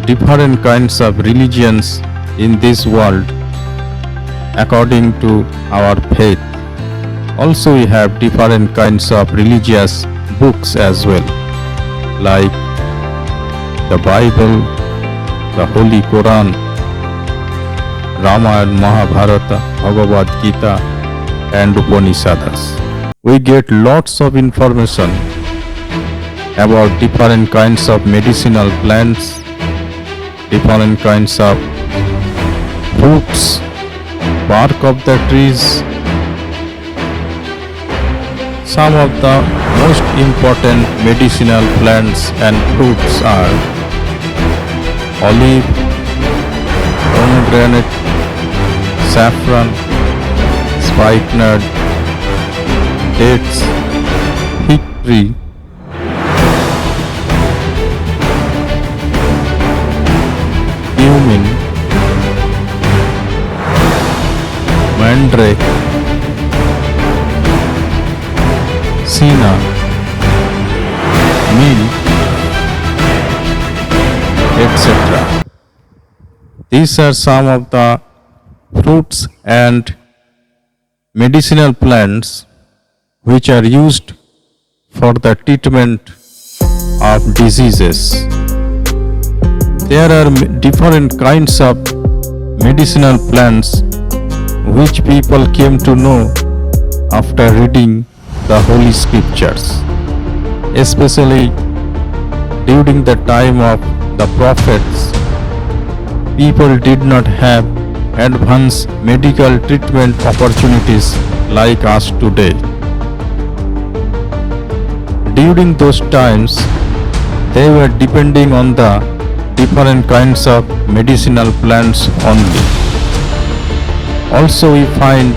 different kinds of religions in this world according to our faith. Also, we have different kinds of religious books as well, like the Bible, the Holy Quran, Ramayana, Mahabharata, Bhagavad Gita, and Upanishads. We get lots of information about different kinds of medicinal plants, different kinds of fruits, bark of the trees. Some of the most important medicinal plants and fruits are olive, pomegranate, saffron, spikenard, dates, fig tree, cumin, mandrake, senna, milk, etc. These are some of the fruits and medicinal plants which are used for the treatment of diseases. There are different kinds of medicinal plants which people came to know after reading the Holy Scriptures, especially during the time of the prophets. People did not have advanced medical treatment opportunities like us today. During those times, they were depending on the different kinds of medicinal plants only. Also, we find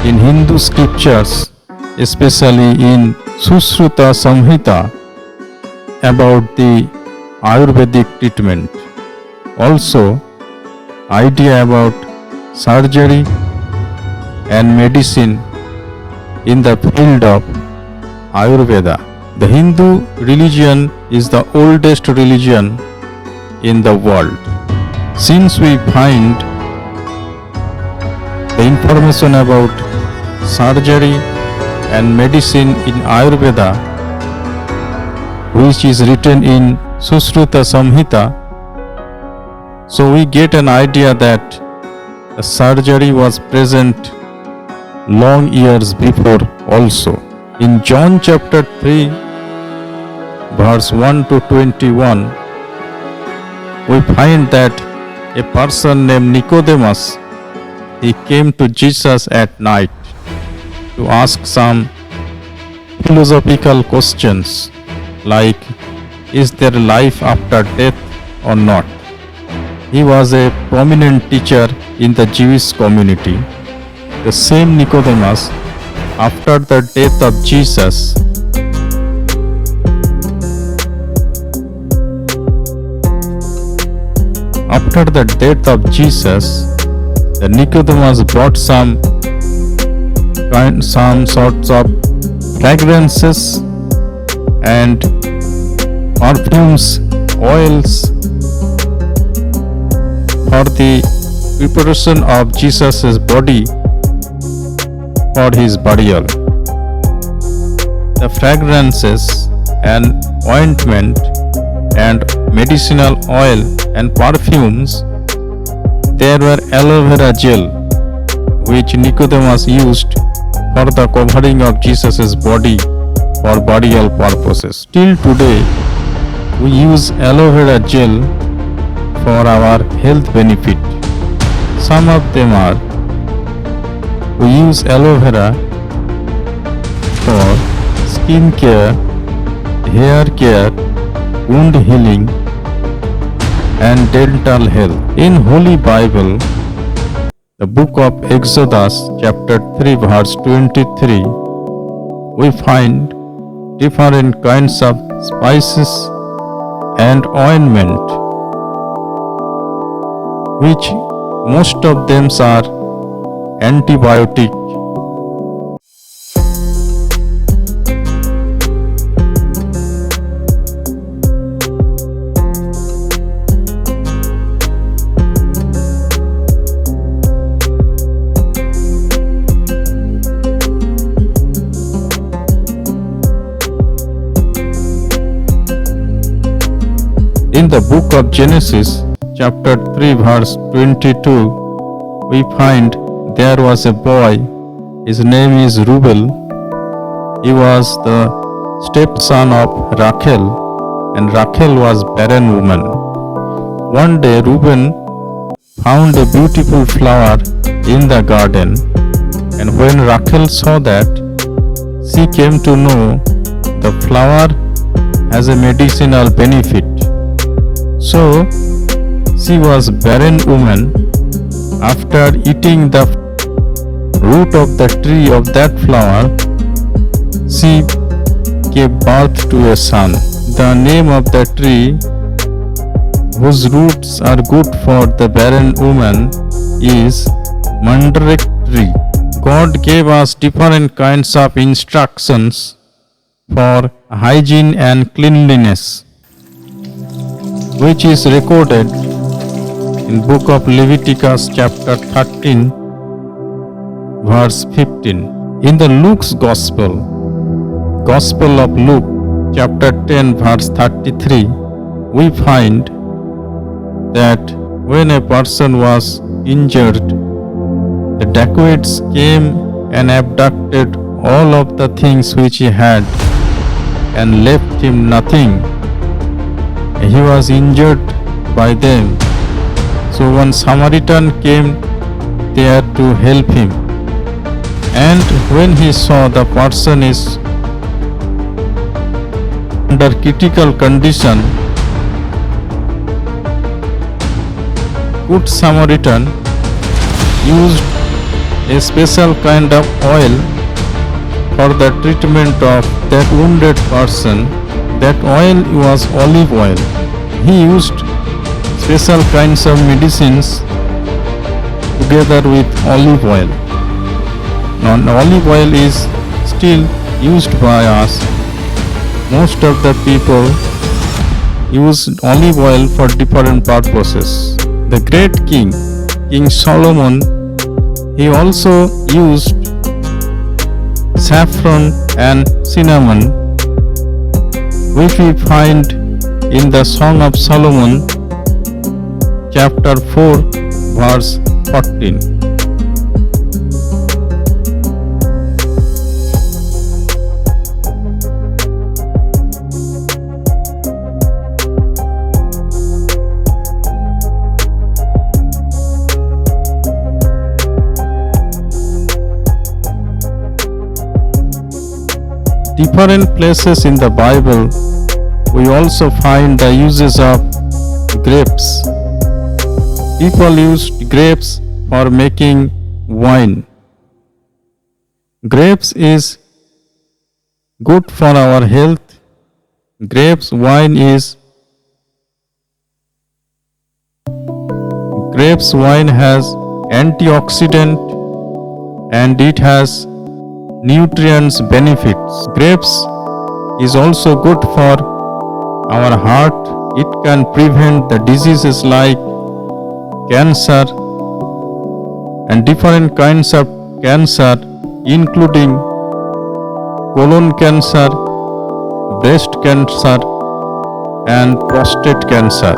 in Hindu scriptures, especially in Sushruta Samhita, about the Ayurvedic treatment. Also, idea about surgery and medicine in the field of Ayurveda. The Hindu religion is the oldest religion in the world. Since we find the information about surgery and medicine in Ayurveda, which is written in Sushruta Samhita, so we get an idea that the surgery was present long years before also. In John chapter 3, verse 1 to 21, we find that a person named Nicodemus, he came to Jesus at night to ask some philosophical questions like, is there life after death or not? He was a prominent teacher in the Jewish community. The same Nicodemus, after the death of Jesus, the Nicodemus brought some sorts of fragrances and perfumes, oils for the preparation of Jesus' body for his burial. The fragrances and ointment and medicinal oil and perfumes, there were aloe vera gel which Nicodemus used for the covering of Jesus' body for burial purposes. Till today, we use aloe vera gel for our health benefit. Some of them are, we use aloe vera for skin care, hair care, wound healing, and dental health. In Holy Bible, the book of Exodus chapter 3 verse 23, we find different kinds of spices and ointment, which most of them are antibiotic. the book of Genesis, chapter 3, verse 22, we find there was a boy. His name is Reuben. He was the stepson of Rachel, and Rachel was barren woman. One day Reuben found a beautiful flower in the garden, and when Rachel saw that, she came to know the flower has a medicinal benefit. So she was barren woman. After eating the root of the tree of that flower, she gave birth to a son. The name of the tree, whose roots are good for the barren woman, is mandrake tree. God gave us different kinds of instructions for hygiene and cleanliness, which is recorded in book of Leviticus chapter 13 verse 15. In the Luke's Gospel of Luke chapter 10 verse 33, we find that when a person was injured, the dacoits came and abducted all of the things which he had and left him nothing. He was injured by them. So one Samaritan came there to help him. And when he saw the person is under critical condition, Good Samaritan used a special kind of oil for the treatment of that wounded person. That oil was olive oil. He used special kinds of medicines together with olive oil. Now, olive oil is still used by us. Most of the people use olive oil for different purposes. The great king, King Solomon, he also used saffron and cinnamon, which we find in the Song of Solomon, chapter 4, verse 14. Different places in the Bible, we also find the uses of grapes. People used grapes for making wine. Grapes is good for our health. Grapes wine has antioxidant and it has nutrients benefits. Grapes is also good for our heart. It can prevent the diseases like cancer and different kinds of cancer, including colon cancer, breast cancer, and prostate cancer.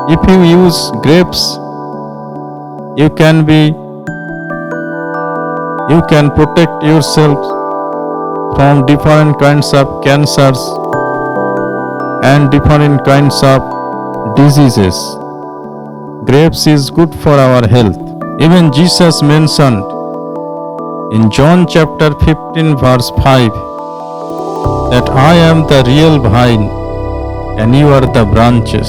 If you use grapes, you can protect yourself from different kinds of cancers and different kinds of diseases. Grapes is good for our health. Even Jesus mentioned in John chapter 15 verse 5 that I am the real vine and you are the branches.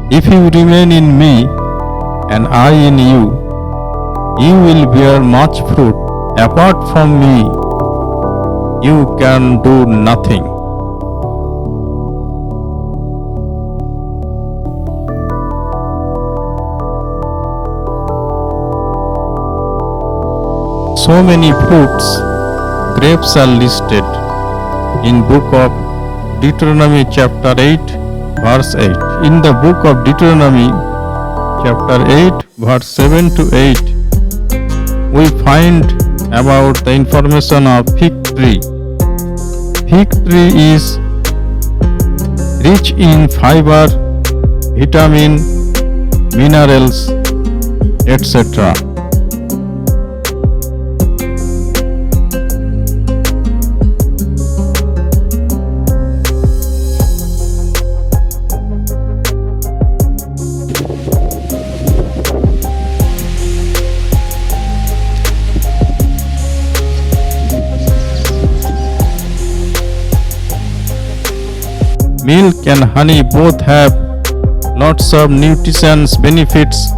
If you remain in me and I in you, you will bear much fruit. Apart from me, you can do nothing. So many fruits, grapes are listed in book of Deuteronomy chapter 8 verse 8. In the book of Deuteronomy chapter 8 verse 7 to 8, we find about the information of fig tree. Fig tree is rich in fiber, vitamin, minerals, etc. Milk and honey both have lots of nutrition benefits.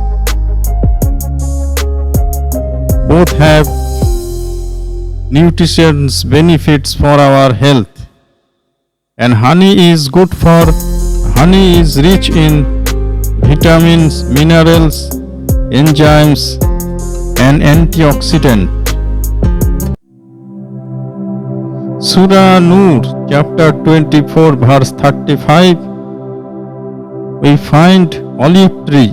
Both have nutrition benefits for our health. And honey is rich in vitamins, minerals, enzymes, and antioxidants. Surah Nur, chapter 24, verse 35, we find olive tree.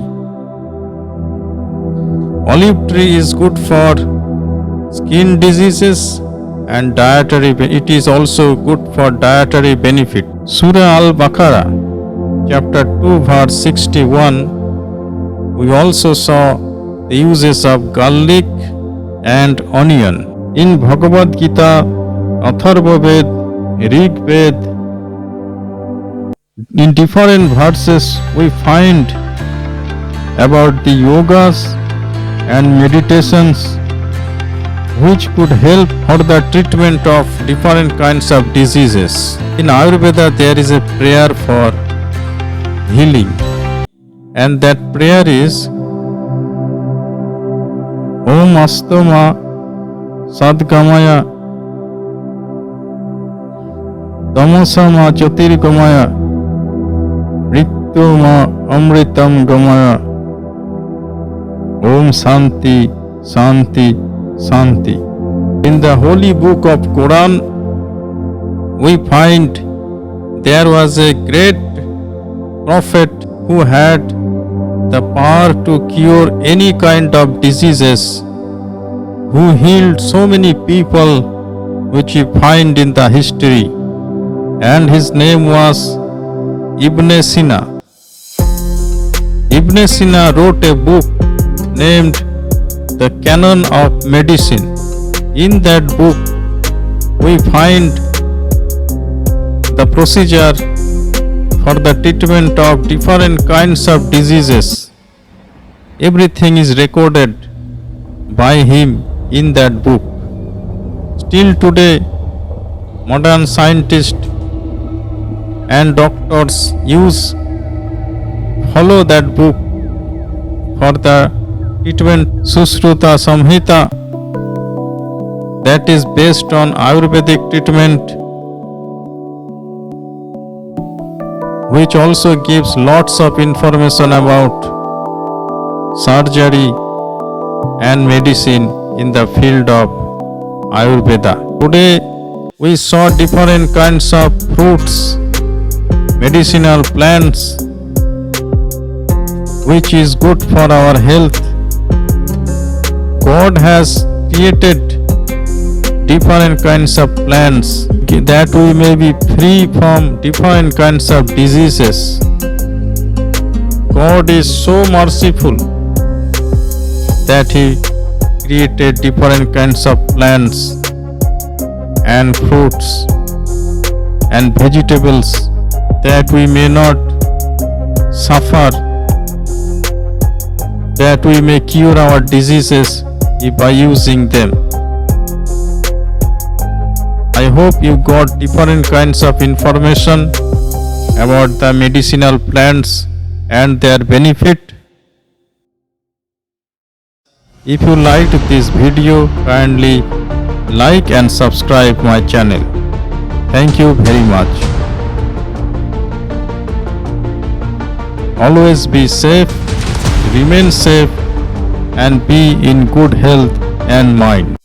Olive tree is good for skin diseases and dietary. It is also good for dietary benefit. Surah Al-Baqarah, chapter 2, verse 61, we also saw the uses of garlic and onion. In Bhagavad Gita, Atharva Ved, Rig Ved, in different verses we find about the yogas and meditations which could help for the treatment of different kinds of diseases. In Ayurveda there is a prayer for healing, and that prayer is Om Astama Sadgamaya Tamasama Jyotirgamaya Rityoma Amritam Gamaya Om Santi Santi Santi. In the holy book of Quran we find there was a great prophet who had the power to cure any kind of diseases, who healed so many people which we find in the history, and his name was Ibn Sina. Ibn Sina wrote a book named The Canon of Medicine. In that book we find the procedure for the treatment of different kinds of diseases. Everything is recorded by him in that book. Still today, modern scientists and doctors follow that book for the treatment. Sushruta Samhita, that is based on Ayurvedic treatment, which also gives lots of information about surgery and medicine in the field of Ayurveda. Today we saw different kinds of fruits, medicinal plants, which is good for our health. God has created different kinds of plants that we may be free from different kinds of diseases. God is so merciful that He created different kinds of plants and fruits and vegetables that we may not suffer, that we may cure our diseases by using them. I hope you got different kinds of information about the medicinal plants and their benefit. If you liked this video, kindly like and subscribe my channel. Thank you very much. Always be safe, remain safe, and be in good health and mind.